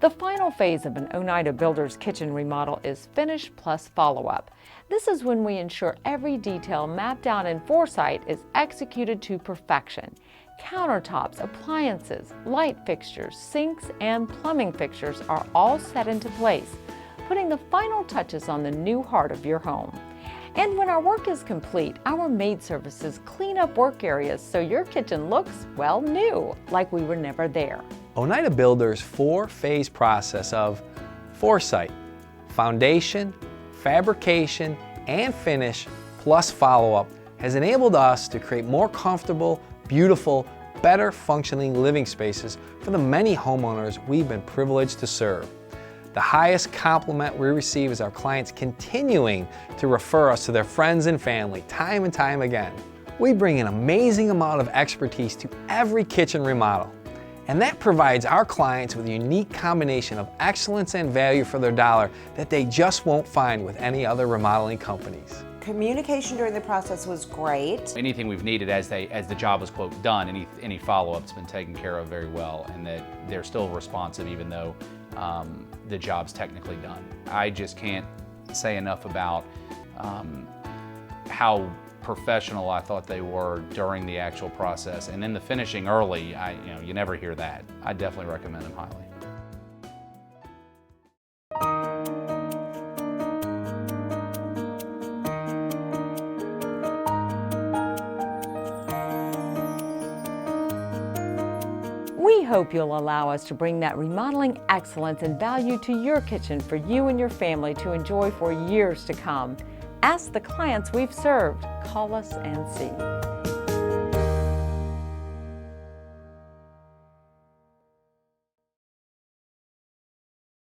The final phase of an Oneida builder's kitchen remodel is finish plus follow-up. This is when we ensure every detail mapped out in foresight is executed to perfection. Countertops, appliances, light fixtures, sinks, and plumbing fixtures are all set into place, putting the final touches on the new heart of your home. And when our work is complete, our maid services clean up work areas so your kitchen looks, well, new, like we were never there. Oneida Builder's four-phase process of foresight, foundation, fabrication, and finish, plus follow-up has enabled us to create more comfortable, beautiful, better functioning living spaces for the many homeowners we've been privileged to serve. The highest compliment we receive is our clients continuing to refer us to their friends and family time and time again. We bring an amazing amount of expertise to every kitchen remodel, and that provides our clients with a unique combination of excellence and value for their dollar that they just won't find with any other remodeling companies. Communication during the process was great. Anything we've needed as the job was, quote, done, any follow-up's been taken care of very well, and that they're still responsive even though the job's technically done. I just can't say enough about how professional I thought they were during the actual process, and then the finishing early, you never hear that. I definitely recommend them highly. We hope you'll allow us to bring that remodeling excellence and value to your kitchen for you and your family to enjoy for years to come. Ask the clients we've served. Call us and see.